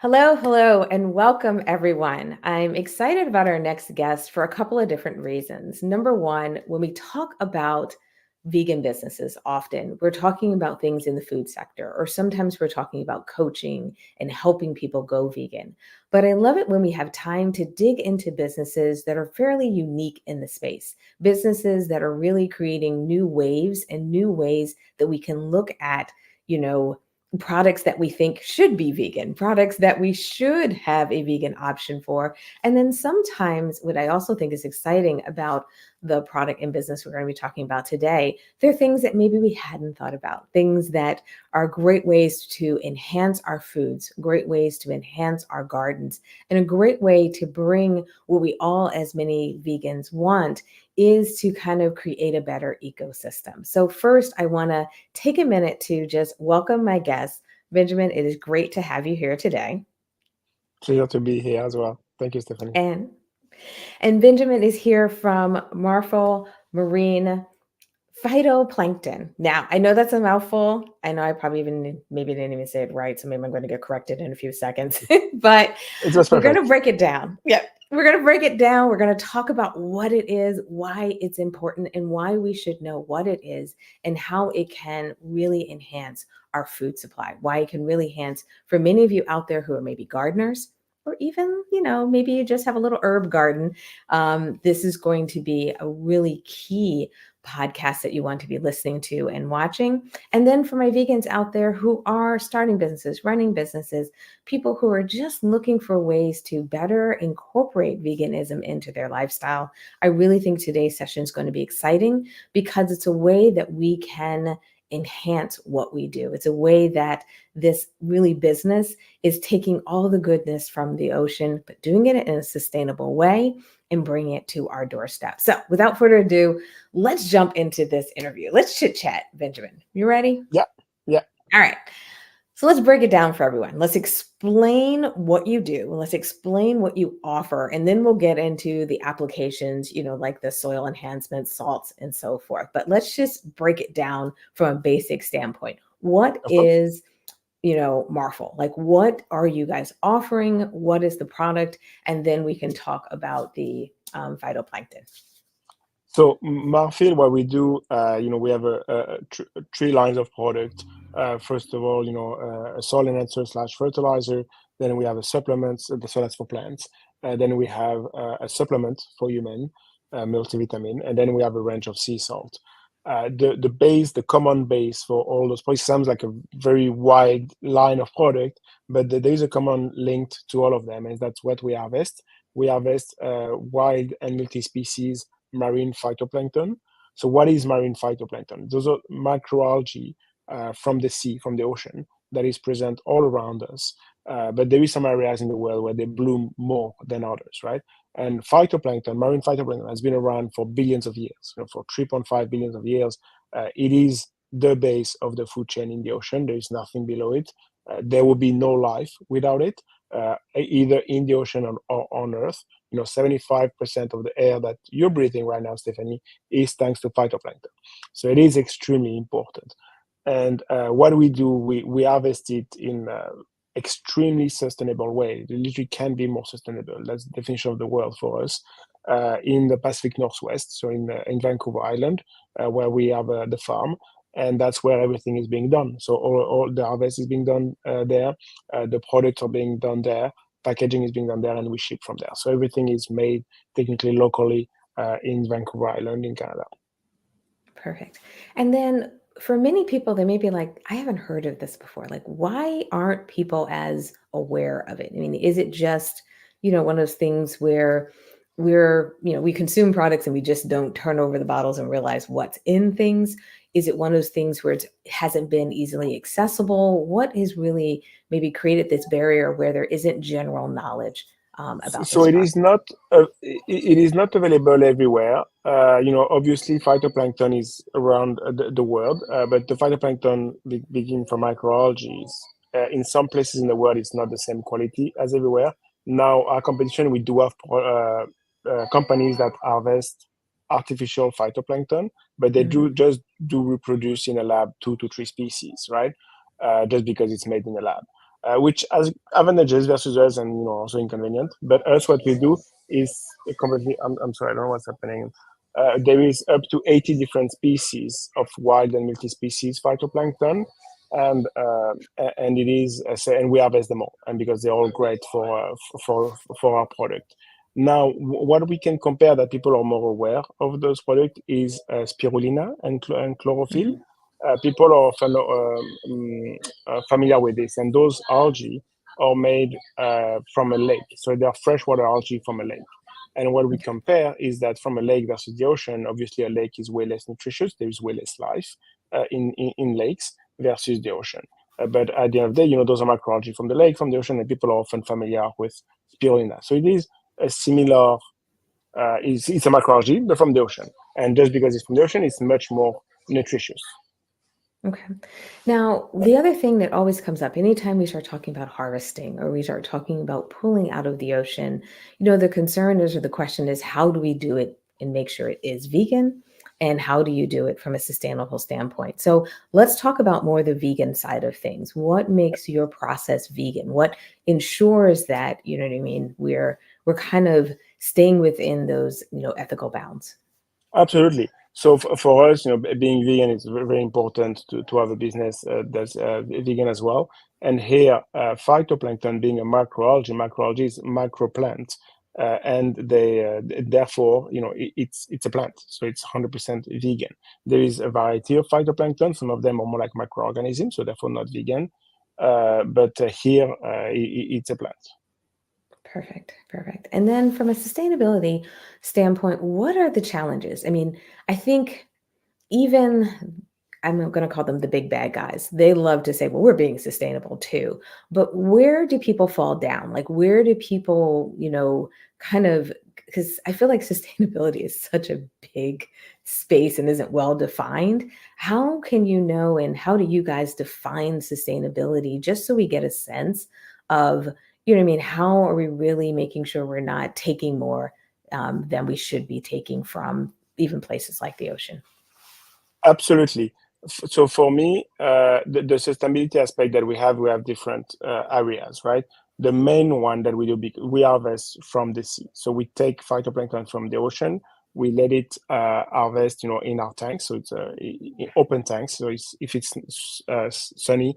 Hello, hello, and welcome everyone. I'm excited about our next guest for a couple of different reasons. Number one, when we talk about vegan businesses, often we're talking about things in the food sector, or sometimes we're talking about coaching and helping people go vegan. But I love it when we have time to dig into businesses that are fairly unique in the space, businesses that are really creating new waves and new ways that we can look at, you know, products that we think should be vegan, products that we should have a vegan option for. And then sometimes what I also think is exciting about the product and business we're going to be talking about today, there are things that maybe we hadn't thought about, things that are great ways to enhance our foods, great ways to enhance our gardens, and a great way to bring what we all, as many vegans, want is to kind of create a better ecosystem. So first, I want to take a minute to just welcome my guest. Benjamin, it is great to have you here today. Pleasure to be here as well. Thank you, Stephanie. And and Benjamin is here from MARPHYL Marine Phytoplankton. Now, I know that's a mouthful. I know I probably even maybe didn't even say it right, so maybe I'm going to get corrected in a few seconds. But It was we're going to perfect. break it down. Yeah, we're going to break it down. We're going to talk about what it is, why it's important, and why we should know what it is and how it can really enhance our food supply, why it can really enhance for many of you out there who are maybe gardeners, or even, maybe you just have a little herb garden. This is going to be a really key podcast that you want to be listening to and watching. And then for my vegans out there who are starting businesses, running businesses, people who are just looking for ways to better incorporate veganism into their lifestyle, I really think today's session is going to be exciting because it's a way that we can enhance what we do. It's a way that this really business is taking all the goodness from the ocean, but doing it in a sustainable way and bringing it to our doorstep. So without further ado, let's jump into this interview. Let's chit chat, Benjamin. You ready? Yeah, yeah. All right. So let's break it down for everyone. Let's explain what you do. Let's explain what you offer. And then we'll get into the applications, like the soil enhancement, salts, and so forth. But let's just break it down from a basic standpoint. What Of course. is, MARPHYL? Like, what are you guys offering? What is the product? And then we can talk about the phytoplankton. So MARPHYL, what we do, we have three lines of product. First of all, a soil enhancer slash fertilizer. Then we have a supplement, so that's for plants. Then we have a supplement for human, multivitamin, and then we have a range of sea salt. The common base for all those products sounds like a very wide line of product, but there is a common link to all of them, and that's what we harvest. We harvest wild and multi-species marine phytoplankton. So what is marine phytoplankton? Those are microalgae from the sea, from the ocean, that is present all around us. But there is some areas in the world where they bloom more than others, right? And phytoplankton, marine phytoplankton, has been around for billions of years, for 3.5 billions of years. It is the base of the food chain in the ocean. There is nothing below it. There will be no life without it, either in the ocean or on Earth. 75% of the air that you're breathing right now, Stephanie, is thanks to phytoplankton. So it is extremely important. And what we do, we harvest it in extremely sustainable way. It literally can be more sustainable. That's the definition of the world for us. In the Pacific Northwest, so in Vancouver Island, where we have the farm, and that's where everything is being done. So all the harvest is being done there, the products are being done there, packaging is being done there, and we ship from there. So everything is made technically locally in Vancouver Island in Canada. Perfect. And then for many people, they may be like, I haven't heard of this before. Like, why aren't people as aware of it? I mean, is it just, one of those things where we consume products and we just don't turn over the bottles and realize what's in things? Is it one of those things where it hasn't been easily accessible? What has really maybe created this barrier where there isn't general knowledge about So this it product? is not it is not available everywhere. Obviously phytoplankton is around the world, but the phytoplankton begin from microalgae. In some places in the world, it's not the same quality as everywhere. Now, our competition, we do have companies that harvest artificial phytoplankton, but they Mhm. do reproduce in a lab 2 to 3 species, right? Just because it's made in a lab. which has advantages versus us and also inconvenient. But us, what we do is completely. I'm sorry, I don't know what's happening. There is up to 80 different species of wild and multi-species phytoplankton, and it is and we harvest them all, and because they're all great for our product. Now, what we can compare that people are more aware of those products is spirulina and chlorophyll. Mhm. People are often familiar with this, and those algae are made from a lake, so they are freshwater algae from a lake. And what we compare is that from a lake versus the ocean, obviously a lake is way less nutritious. There is way less life in lakes versus the ocean. But at the end of the day, those are macroalgae from the lake, from the ocean, and people are often familiar with spirulina. So it is a similar, it's a macroalgae, but from the ocean. And just because it's from the ocean, it's much more nutritious. Okay. Now, the other thing that always comes up anytime we start talking about harvesting or we start talking about pulling out of the ocean, the concern is or the question is, how do we do it and make sure it is vegan? And how do you do it from a sustainable standpoint? So let's talk about more the vegan side of things. What makes your process vegan? What ensures that, you know what I mean, we're kind of staying within those, ethical bounds? Absolutely. So for us, being vegan is very, very important to have a business that's vegan as well. And here, phytoplankton being a macroalgae is macroplant, and they therefore, it's a plant, so it's 100% vegan. There is a variety of phytoplankton. Some of them are more like microorganisms, so therefore not vegan. But here, it's a plant. Perfect. Perfect. And then from a sustainability standpoint, what are the challenges? I mean, I think even I'm going to call them the big bad guys. They love to say, well, we're being sustainable too. But where do people fall down? Like, where do people, kind of, because I feel like sustainability is such a big space and isn't well defined. How can you know, and how do you guys define sustainability just so we get a sense of, you know what I mean? How are we really making sure we're not taking more than we should be taking from even places like the ocean? Absolutely. So for me, the sustainability aspect that we have different areas, right? The main one that we do, we harvest from the sea. So we take phytoplankton from the ocean, we let it harvest, in our tanks. So it's open tanks. So if it's sunny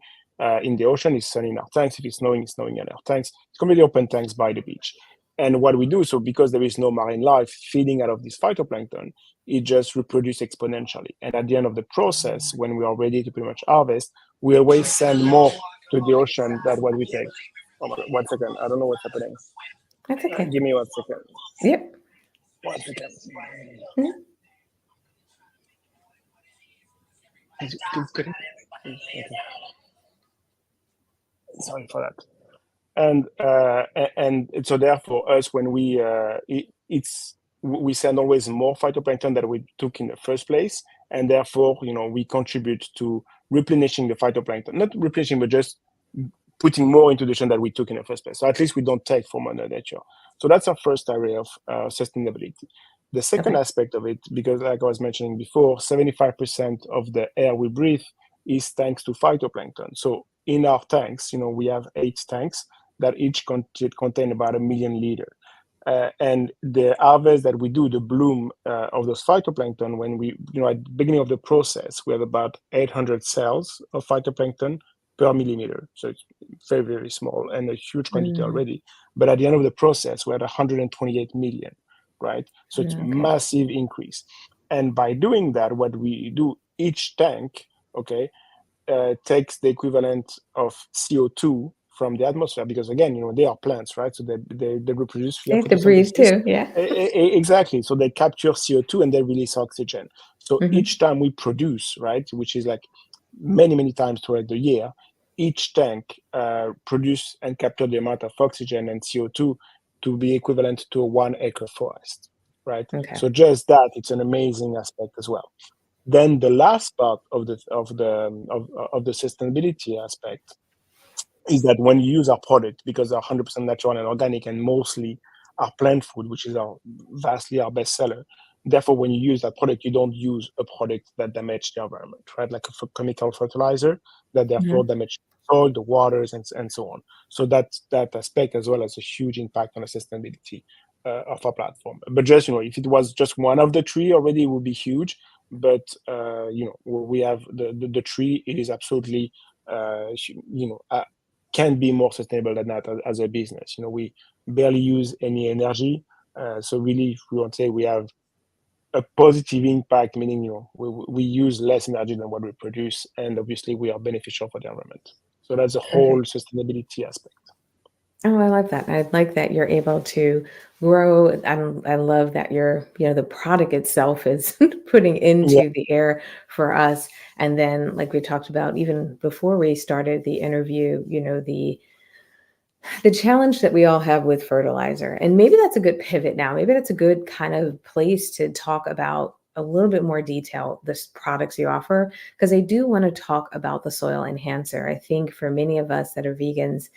in the ocean, it's sunny in our tanks. If it's snowing in our tanks. It's completely open tanks by the beach. And what we do, so because there is no marine life feeding out of this phytoplankton, it just reproduces exponentially. And at the end of the process, when we are ready to pretty much harvest, we always send more to the ocean than what we take. Oh my God, 1 second. I don't know what's happening. That's okay. Give me 1 second. Yep. 1 second. Mhm. Please correct. Okay. Sorry for that. And so therefore us when we send always more phytoplankton that we took in the first place, and therefore we contribute to replenishing the phytoplankton, not replenishing but just putting more into the ocean that we took in the first place. So at least we don't take from Mother Nature. So that's our first area of sustainability. The second Okay. aspect of it, because like I was mentioning before, 75% of the air we breathe is thanks to phytoplankton. So in our tanks, we have 8 tanks that each contain about 1 million liters. And the harvest that we do, the bloom of those phytoplankton, when we, at the beginning of the process, we have about 800 cells of phytoplankton per millimeter. So it's very, very small and a huge quantity Mm, already. But at the end of the process, we had 128 million, right? So it's okay. massive increase. And by doing that, what we do, each tank, okay, takes the equivalent of CO2 from the atmosphere, because again, they are plants, right? So they reproduce They via have to breathe photosynthesis. too. Yeah. Exactly. So they capture CO2 and they release oxygen. So Hmm. each time we produce, right, which is like many, many times throughout the year, each tank produce and capture the amount of oxygen and CO2 to be equivalent to a 1 acre forest, right? Okay. So just that, it's an amazing aspect as well. Then the last part of the sustainability aspect is that when you use our product, because they're 100% natural and organic and mostly our plant food, which is vastly our best seller, therefore when you use that product, you don't use a product that damages the environment, right? Like a chemical fertilizer that therefore Hmm. damage. soil, the waters, and so on. So that aspect as well has a huge impact on the sustainability of our platform. But just, if it was just one of the three already, it would be huge. But we have the tree. It is absolutely can be more sustainable than that as a business. We barely use any energy. So really, if we want to say we have a positive impact, meaning we use less energy than what we produce, and obviously we are beneficial for the environment. So that's the whole Perfect. sustainability aspect. Oh, I like that. I like that you're able to grow. I love that the product itself is putting Yeah, into the air for us. And then, like we talked about even before we started the interview, the challenge that we all have with fertilizer. And maybe that's a good pivot now. Maybe that's a good kind of place to talk about a little bit more detail the products you offer, because I do want to talk about the soil enhancer. I think for many of us that are vegans,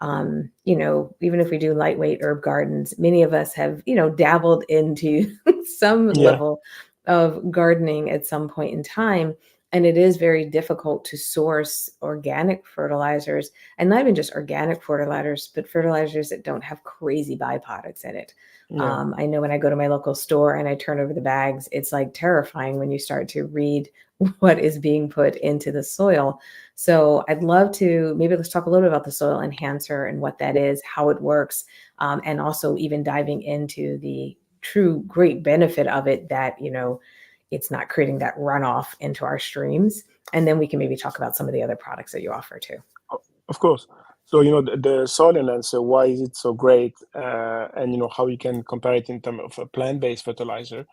even if we do lightweight herb gardens, many of us have, dabbled into some yeah, level of gardening at some point in time. And it is very difficult to source organic fertilizers, and not even just organic fertilizers, but fertilizers that don't have crazy byproducts in it. yeah. I know when I go to my local store and I turn over the bags, it's like terrifying when you start to read what is being put into the soil. So I'd love to maybe let's talk a little bit about the soil enhancer and what that is, how it works, and also even diving into the true great benefit of it that, it's not creating that runoff into our streams. And then we can maybe talk about some of the other products that you offer too. Of course. So the soil enhancer, why is it so great, and how you can compare it in terms of a plant-based fertilizer.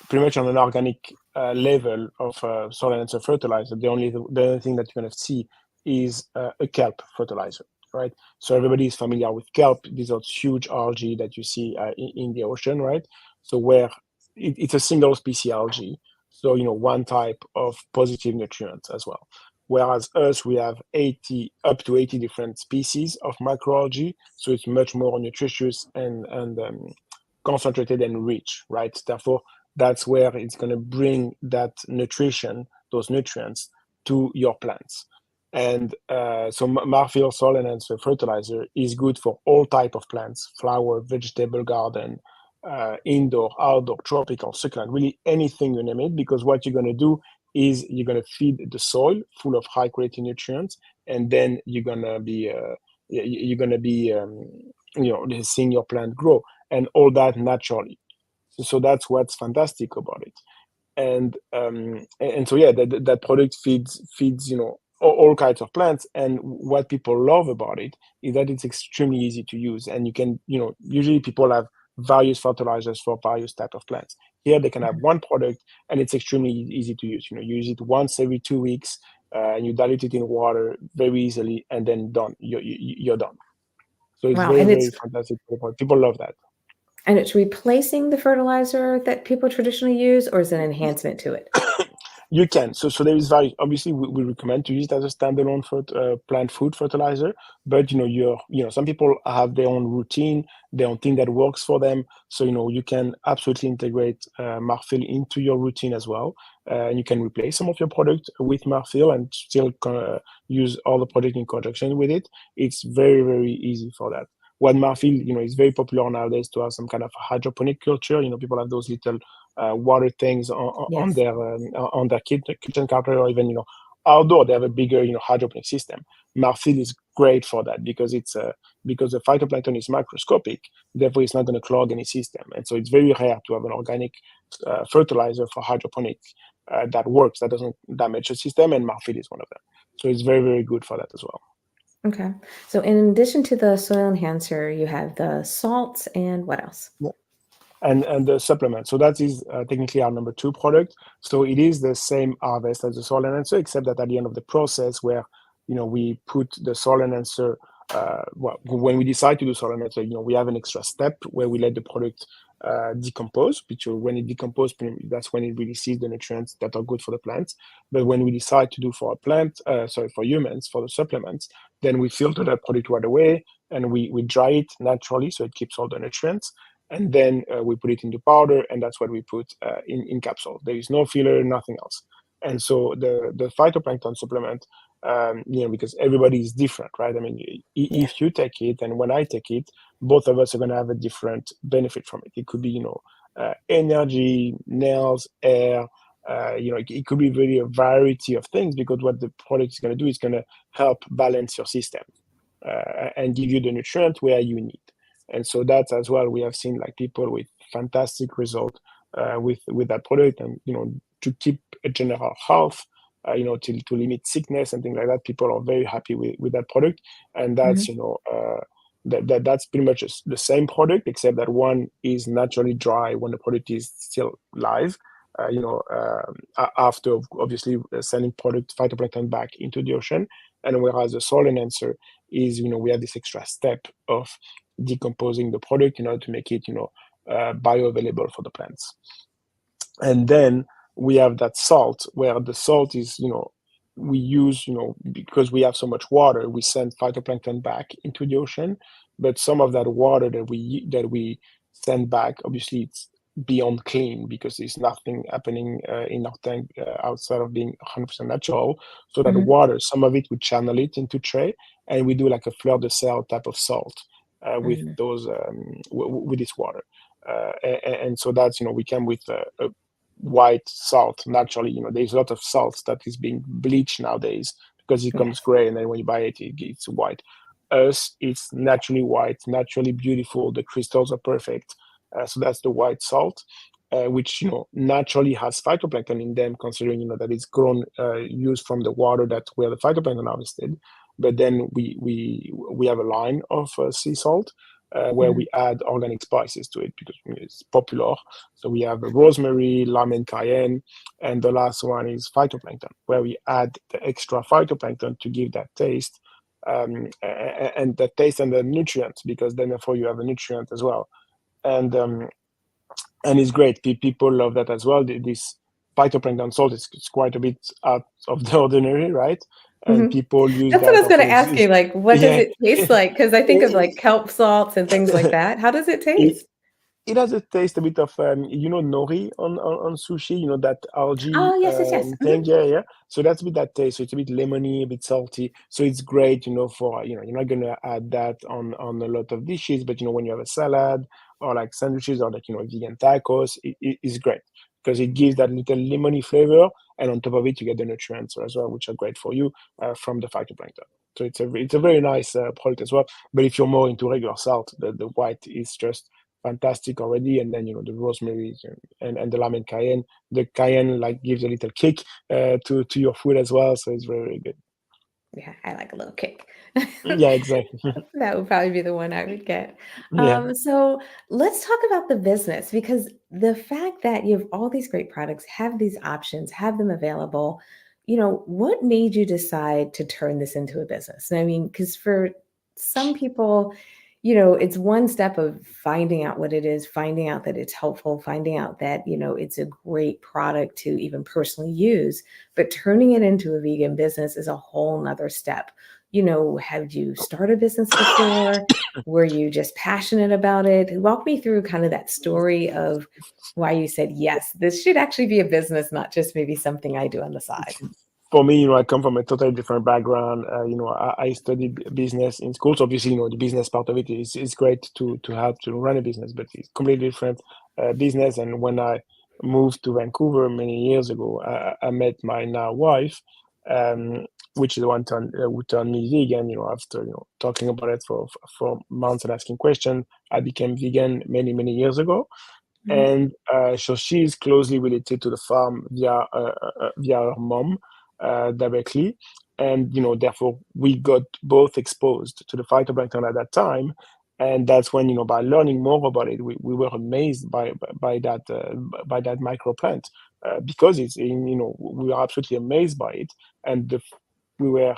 Pretty much on an organic level of soil enhancer fertilizer, the only thing that you're going to see is a kelp fertilizer, right? So everybody is familiar with kelp. These are huge algae that you see in the ocean, right? So where it's a single species algae, so one type of positive nutrients as well. Whereas us, we have up to 80 different species of microalgae, so it's much more nutritious and concentrated and rich, right? Therefore, that's where it's going to bring that nutrition, those nutrients, to your plants. And so MARPHYL soil enhancer fertilizer is good for all type of plants: flower, vegetable garden, indoor, outdoor, tropical, succulent, really anything you name it. Because what you're going to do is you're going to feed the soil full of high quality nutrients, and then you're going to be seeing your plant grow, and all that naturally. So that's what's fantastic about it. And so yeah, that product feeds all kinds of plants. And what people love about it is that it's extremely easy to use, and you can usually people have various fertilizers for various type of plants. Here they can have one product, and it's extremely easy to use. You use it once every 2 weeks, and you dilute it in water very easily, and then done. You're done. So it's Wow. very, very fantastic. People love that. And it's replacing the fertilizer that people traditionally use, or is it an enhancement to it? You can. So there is value. Obviously, we recommend to use it as a standalone plant food fertilizer. But some people have their own routine, their own thing that works for them. So you can absolutely integrate MARPHYL into your routine as well. And you can replace some of your product with MARPHYL and still use all the product in conjunction with it. It's very, very easy for that. What MARPHYL, is very popular nowadays to have some kind of hydroponic culture. People have those little water things on Yes. their kitchen counter, or even outdoor. They have a bigger hydroponic system. MARPHYL is great for that because because the phytoplankton is microscopic, therefore it's not going to clog any system. And so it's very rare to have an organic fertilizer for hydroponic that works, that doesn't damage the system, and MARPHYL is one of them. So it's very, very good for that as well. Okay. So in addition to the soil enhancer, you have the salts and what else? Yeah. And the supplement. So that is technically our number 2 product. So it is the same harvest as the soil enhancer, except that at the end of the process, where we put the soil enhancer. When we decide to do soil enhancer, we have an extra step where we let the product decompose. Which when it decomposes, that's when it releases the nutrients that are good for the plants. But when we decide to do for for humans, for the supplements, then we filter that product right away, and we dry it naturally, so it keeps all the nutrients. And then we put it into powder, and that's what we put in capsule. There is no filler, nothing else. And so the phytoplankton supplement because everybody is different, right? I mean, Yeah. if you take it and when I take it, both of us are going to have a different benefit from it. It could be, energy, nails, hair. It could be really a variety of things, because what the product is going to do is going to help balance your system and give you the nutrient where you need. And so that's as well, we have seen like people with fantastic result with that product, and to keep a general health, to limit sickness and things like that. People are very happy with that product, and that's Hmm. that's pretty much the same product, except that one is naturally dry when the product is still live. After obviously sending product phytoplankton back into the ocean, and whereas the soil enhancer is, we have this extra step of decomposing the product in order to make it, bioavailable for the plants. And then we have that salt, where the salt is, we use, because we have so much water, we send phytoplankton back into the ocean. But some of that water that we send back, obviously it's beyond clean, because there's nothing happening in our tank outside of being 100% natural. So that Hmm. water, some of it we channel it into tray, and we do like a fleur de sel type of salt with Hmm. those with this water. And so that's, we come with a white salt naturally. There's a lot of salt that is being bleached nowadays, because it comes Yes. gray, and then when you buy it, it's white. Us, it's naturally white, naturally beautiful. The crystals are perfect. So that's the white salt, which naturally has phytoplankton in them, considering that it's grown used from the water that where the phytoplankton harvested. But then we have a line of sea salt where Hmm. we add organic spices to it, because it's popular. So we have rosemary, lime, and cayenne, and the last one is phytoplankton, where we add the extra phytoplankton to give that taste, and the taste and the nutrients, because then therefore you have a nutrient as well. And it's great. People love that as well. This phytoplankton salt is quite a bit out of the ordinary, right? And Hmm. people use That's what I that was going often. to ask you. Like, what does Yeah, it taste like? Because I think of like kelp salts and things like that. How does it it, taste? it has a taste a bit of nori on sushi, that algae Oh, yes, yes, yes. thing. Yeah, yeah. So that's a bit that taste. So it's a bit lemony, a bit salty. So it's great, for you're not gonna add that on a lot of dishes, but when you have a salad or like sandwiches or like vegan tacos, it's great, because it gives that little lemony flavor, and on top of it you get the nutrients as well, which are great for you from the phytoplankton. So it's a very nice product as well. But if you're more into regular salt, the white is just fantastic already. And then the rosemary and the lemon cayenne. The cayenne like gives a little kick to your food as well, so it's very, very good. Yeah, I like a little kick. Yeah, exactly. That would probably be the one I would get. Yeah. So let's talk about the business, because the fact that you have all these great products, have these options, have them available, what made you decide to turn this into a business? I mean, because for some people, it's one step of finding out what it is, finding out that it's helpful, finding out that, it's a great product to even personally use, but turning it into a vegan business is a whole nother step. Have you started a business before? Were you just passionate about it? Walk me through kind of that story of why you said, yes, this should actually be a business, not just maybe something I do on the side. For me, I come from a totally different background. I studied business in school. So obviously, the business part of it is great to help to run a business, but it's completely different business. And when I moved to Vancouver many years ago, I met my now wife, which is the one who turned me vegan. After talking about it for months and asking questions, I became vegan many, many years ago. Mhm. And so she is closely related to the farm via her mom directly, and therefore we got both exposed to the phytoplankton at that time. And that's when, by learning more about it, we were amazed by that microplant, because it's in, we were absolutely amazed by it. And we were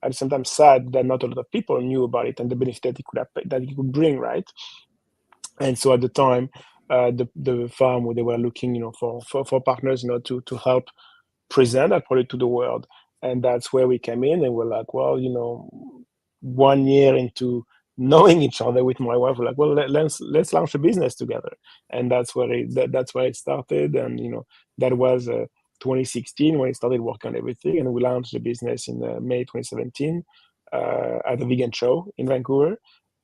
at the same time sad that not a lot of people knew about it and the benefit that it could bring, right? And so at the time, the farm where they were looking, for partners, to help present that product to the world. And that's where we came in, and we're like, well, 1 year into knowing each other with my wife, we're like, well, let's launch a business together. And that's where it started. And that was 2016 when we started working on everything, and we launched the business in May 2017 at a vegan show in Vancouver,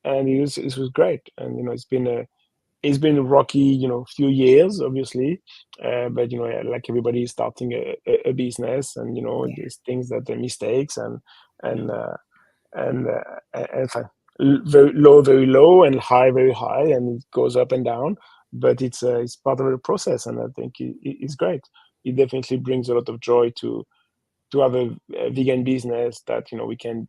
and it was great. And it's been a rocky, few years, obviously, but like everybody is starting a business, and Yeah. there's things that are mistakes and uh, and fine. Very low, and high, very high, and it goes up and down. But it's part of the process, and I think it's great. It definitely brings a lot of joy to have a vegan business that we can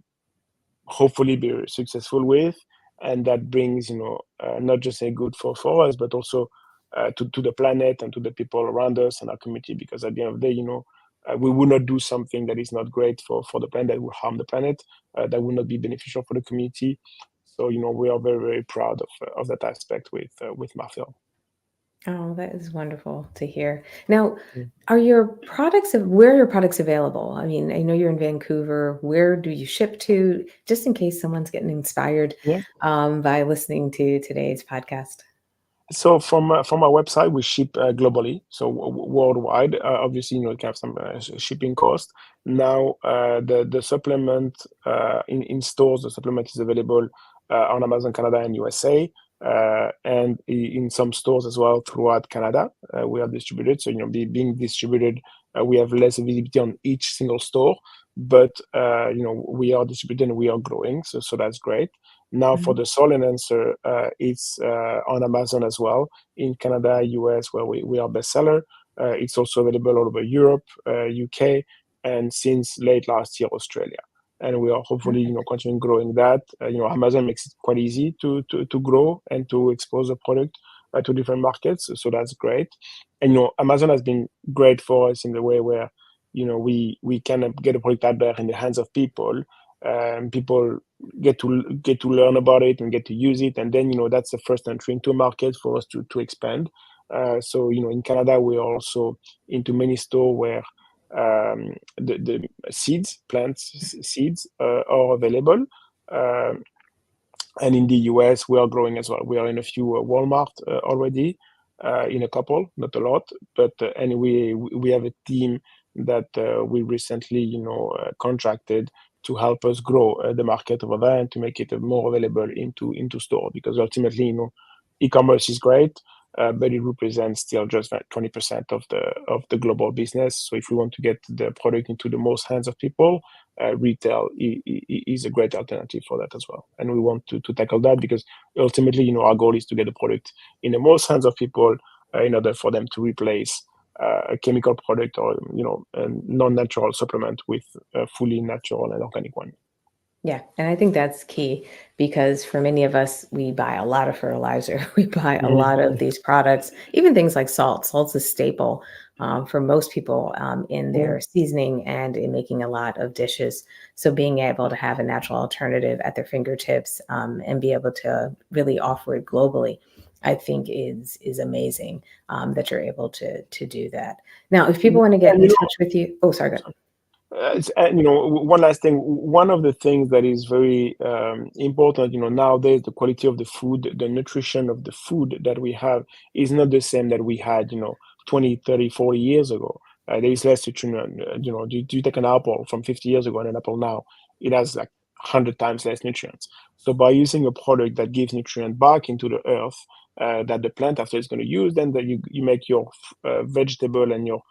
hopefully be successful with, and that brings not just a good for us, but also to the planet and to the people around us and our community. Because at the end of the day, we would not do something that is not great for the planet, that will harm the planet, that will not be beneficial for the community. So we are very, very proud of that aspect with MARPHYL. Oh, that is wonderful to hear. Now, where are your products available? I mean, I know you're in Vancouver. Where do you ship to? Just in case someone's getting inspired Yeah. by listening to today's podcast. So from our website, we ship globally, so worldwide. Obviously, it can have some shipping cost. Now, the supplement in stores, the supplement is available on Amazon Canada and USA, and in some stores as well throughout Canada. We are distributed, so being distributed, we have less visibility on each single store, but we are distributed and we are growing, so that's great. Now for Mhm. the soil enhancer, it's on Amazon as well in Canada, US, where we are bestseller. It's also available all over Europe, UK, and since late last year, Australia. And we are hopefully, Perfect. continuing growing that. Amazon makes it quite easy to grow and to expose the product to different markets. So that's great. And Amazon has been great for us in the way where we can get a product out there in the hands of people. People get to learn about it and get to use it, and then that's the first entry into a market for us to expand. So in Canada, we are also into many store where the seeds are available. Um, and in the US, we are growing as well. We are in a few Walmart already, in a couple, not a lot, but anyway, we have a team that we recently, contracted to help us grow the market over there and to make it more available into store. Because ultimately, e-commerce is great, but it represents still just like 20% of the global business. So if we want to get the product into the most hands of people, retail is a great alternative for that as well. And we want to tackle that because ultimately, our goal is to get the product in the most hands of people in order for them to replace a chemical product or a non-natural supplement with a fully natural and organic one. Yeah, and I think that's key because for many of us, we buy a lot of fertilizer. We buy a lot of Mhm. these products, even things like salt. Salt's a staple for most people in Yeah. their seasoning and in making a lot of dishes. So being able to have a natural alternative at their fingertips and be able to really offer it globally, I think is amazing that you're able to do that. Now, if people want to get And in touch with you, oh, sorry, go ahead. one last thing. One of the things that is very important, nowadays, the quality of the food, the nutrition of the food that we have is not the same that we had, 20, 30, 40 years ago. There is less nutrition. Do you take an apple from 50 years ago and an apple now, it has like 100 times less nutrients. So by using a product that gives nutrient back into the earth, that the plant after is going to use, then that you make your vegetable and your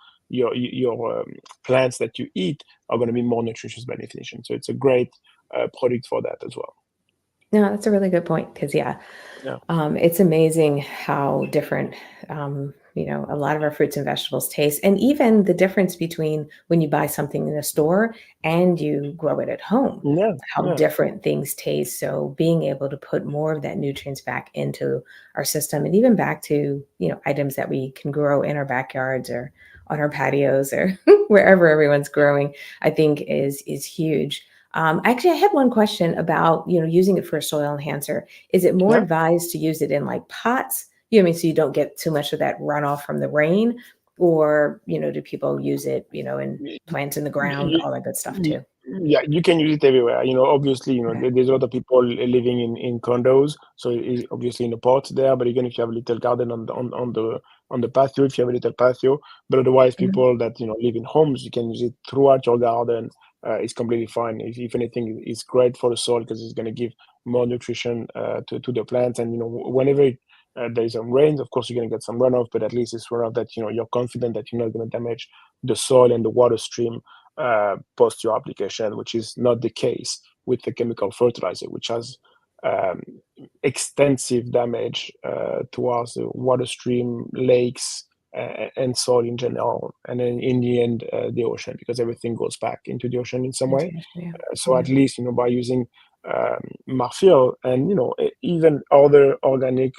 plants that you eat are going to be more nutritious by definition. So it's a great product for that as well. No, that's a really good point because, yeah, Yeah. it's amazing how different, a lot of our fruits and vegetables taste. And even the difference between when you buy something in a store and you grow it at home, Yeah. how Yeah. different things taste. So being able to put more of that nutrients back into our system and even back to, items that we can grow in our backyards or on our patios or wherever everyone's growing, I think is huge. Actually, I had one question about, using it for a soil enhancer. Is it more Yeah. advised to use it in like pots? So you don't get too much of that runoff from the rain? Or, do people use it, in plants in the ground, You, all that good stuff you, too? yeah, you can use it everywhere. Obviously, Okay. there's a lot of people living in condos, so it's obviously in the pot there. But even if you have a little garden on the patio, if you have a little patio, but otherwise, Mhm. people that live in homes, you can use it throughout your garden. It's completely fine. If anything, it's great for the soil because it's going to give more nutrition to the plants. And whenever there is some rain, of course, you're going to get some runoff, but at least it's runoff that you're confident that you're not going to damage the soil and the water stream post your application, which is not the case with the chemical fertilizer, which has um, extensive damage towards the water stream, lakes, and soil in general, and then in the end, the ocean, because everything goes back into the ocean in some way. Yeah. So Yeah. at least by using MARPHYL and even other organic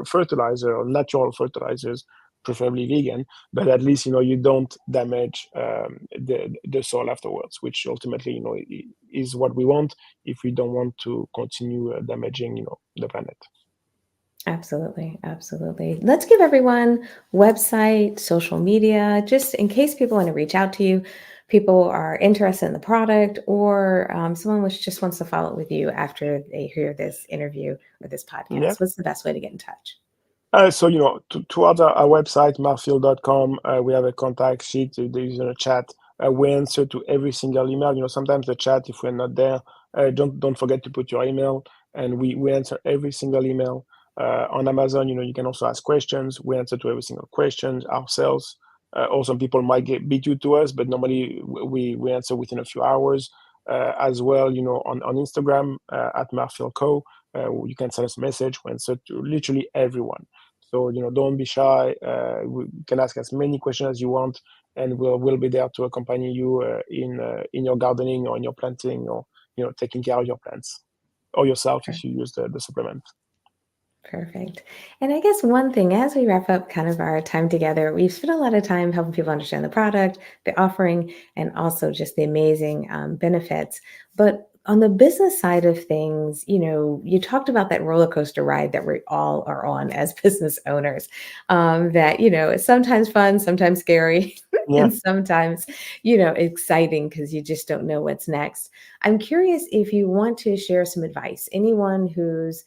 fertilizer or natural fertilizers, preferably vegan, but at least you don't damage the soil afterwards, which ultimately is what we want if we don't want to continue damaging the planet. Absolutely. Absolutely. Let's give everyone website, social media, just in case people want to reach out to you, people are interested in the product, or someone just wants to follow up with you after they hear this interview or this Yeah. podcast. What's the best way to get in touch? So, towards our website, marphyl.com, we have a contact sheet. There is a chat. We answer to every single email. Sometimes the chat, if we're not there, don't forget to put your email, and we answer every single email. On Amazon, you can also ask questions. We answer to every single question ourselves. Or some people might beat you to us, but normally we answer within a few hours. As well, on Instagram at marphylco, you can send us a message. We answer to literally everyone. So don't be shy. You can ask as many questions as you want, and we'll be there to accompany you in your gardening or in your planting or taking care of your plants or yourself if you use the supplement. Perfect. And I guess one thing as we wrap up kind of our time together, we've spent a lot of time helping people understand the product, the offering, and also just the amazing benefits. But on the business side of things, you talked about that roller coaster ride that we all are on as business owners. That, is sometimes fun, sometimes scary, Yeah. and sometimes, exciting because you just don't know what's next. I'm curious if you want to share some advice. Anyone who's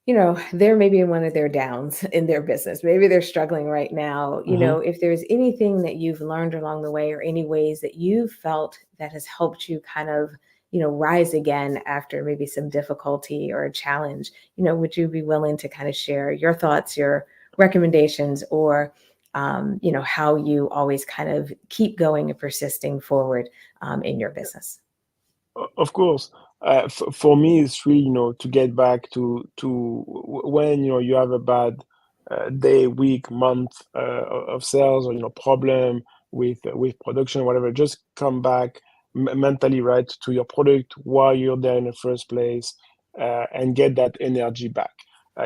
they're maybe in one of their downs in their business. Maybe they're struggling right now. Hmm. If there's anything that you've learned along the way or any ways that you've felt that has helped you kind of, rise again after maybe some difficulty or a challenge, would you be willing to kind of share your thoughts, your recommendations, or, how you always kind of keep going and persisting forward in your business? Of course. For me, it's really to get back to when you have a bad day, week, month of sales, or problem with production, whatever. Just come back mentally, right, to your product while you're there in the first place, and get that energy back.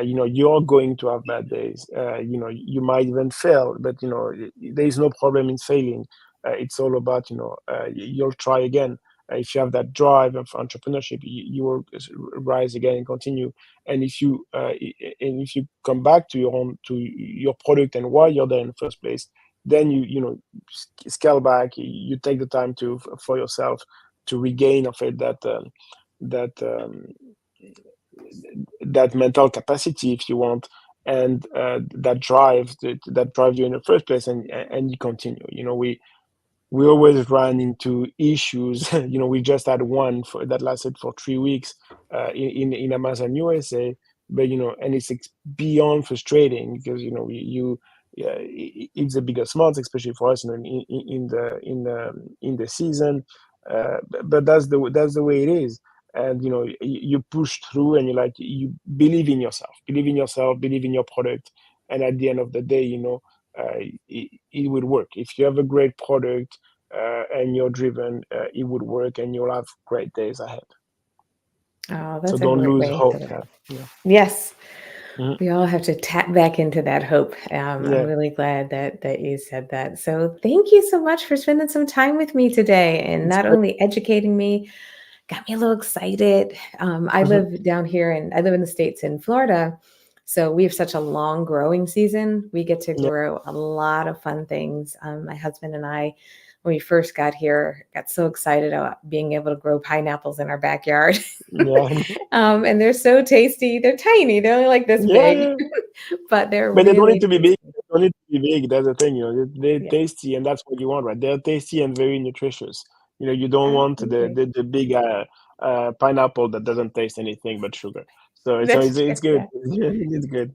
You're going to have bad days. You might even fail, but there is no problem in failing. It's all about you'll try again. If you have that drive of entrepreneurship, you will rise again and continue. And if you come back to your product and why you're there in the first place, then scale back. You take the time for yourself to regain of it that that mental capacity, if you want, and that drive that drives you in the first place, and you continue. We always run into issues. We just had one that lasted for 3 weeks in Amazon USA, but and beyond frustrating because yeah, it's the biggest month, especially for us, in the season. But that's the way it is, and you push through, and you believe in yourself, believe in your product, and at the end of the day, it will work. If you have a great product and you're driven, it would work, and you'll have great days ahead. Oh, So that's a don't great lose way to hope. live. Yeah, yeah, Yes. mhm, We all have to tap back into that hope. I'm yeah. really glad that you said that. So thank you so much for spending some time with me today and It's not great. only educating me, got me a little excited. I Mhm. live down here and I live in the States in Florida. So we have such a long growing season. We get to Yeah. grow a lot of fun things. My husband and I, when we first got here, got so excited about being able to grow pineapples in our backyard. Yeah. And they're so tasty. They're tiny. They're only like this Yeah. big, Yeah. but they're But they don't need really to be big. tasty. They don't need to be big. That's the thing, they're Yeah, tasty, and that's what you want, right? They're tasty and very nutritious. You don't want absolutely. the big pineapple that doesn't taste anything but sugar. So That's true. it's good. Yeah. It's good.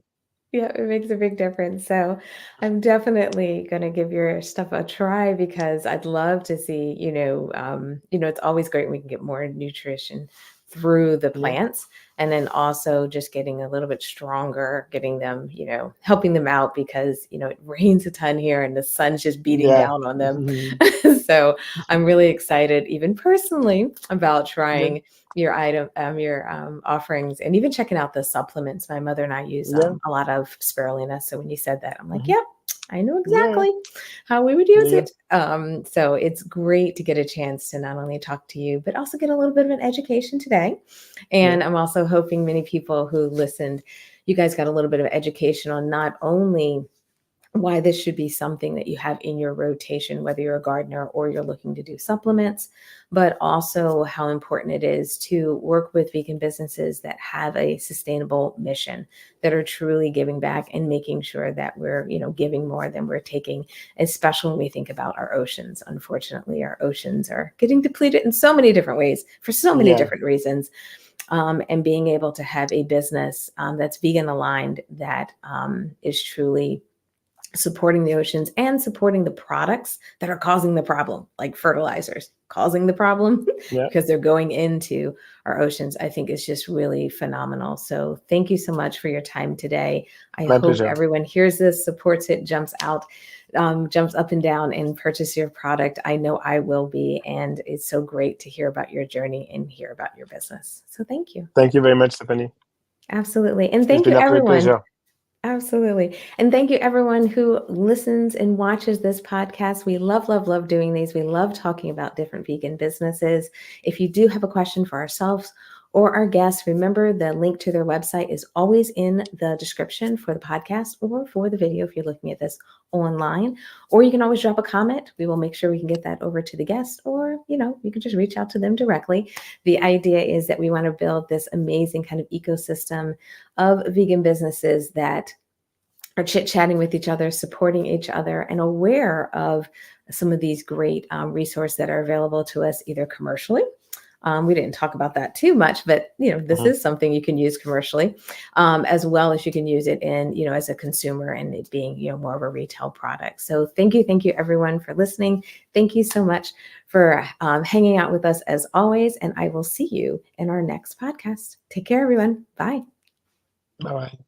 Yeah, it makes a big difference. So I'm definitely going to give your stuff a try because I'd love to see, it's always great when we can get more nutrition through the Yeah. plants and then also just getting a little bit stronger, getting them, helping them out because, it rains a ton here and the sun's just beating Yeah. down on them. So I'm really excited, even personally, about Yeah. trying your offerings and even checking out the supplements. My mother and I use Yeah. a lot of spirulina. So when you said that, I'm like, Mhm. yep, I know Yeah. exactly how we would Yeah. use Yeah. it. So it's great to get a chance to not only talk to you, but also get a little bit of an education today. Yeah. And I'm also hoping many people who listened, you guys got a little bit of education on not only why this should be something that you have in your rotation, whether you're a gardener or you're looking to do supplements, but also how important it is to work with vegan businesses that have a sustainable mission, that are truly giving back and making sure that we're, giving more than we're taking, especially when we think about our oceans. Unfortunately, our oceans are getting depleted in so many different ways for so many Yeah. different reasons. And being able to have a business that's vegan aligned, that is truly supporting the oceans and supporting the products that are causing the problem, like fertilizers causing the problem Yeah. because they're going into our oceans, I think is just really phenomenal. So thank you so much for your time today. I My hope pleasure. everyone hears this, supports it, jumps out, jumps up and down and purchase your product. I know I will be. And it's so great to hear about your journey and hear about your business. So thank you. Thank you very much, Stephanie. Absolutely. And It's thank been you, an absolute everyone. pleasure. Absolutely. And thank you, everyone who listens and watches this podcast. We love, love, love doing these. We love talking about different vegan businesses. If you do have a question for ourselves or our guests, remember the link to their website is always in the description for the podcast or for the video if you're looking at this online. Or you can always drop a comment. We will make sure we can get that over to the guest, or, you can just reach out to them directly. The idea is that we want to build this amazing kind of ecosystem of vegan businesses that are chit-chatting with each other, supporting each other, and aware of some of these great resources that are available to us either commercially. We didn't talk about that too much, but this Mhm. is something you can use commercially, as well as you can use it in, as a consumer and it being, more of a retail product. So thank you everyone for listening. Thank you so much for hanging out with us as always, and I will see you in our next podcast. Take care, everyone. Bye. Bye bye.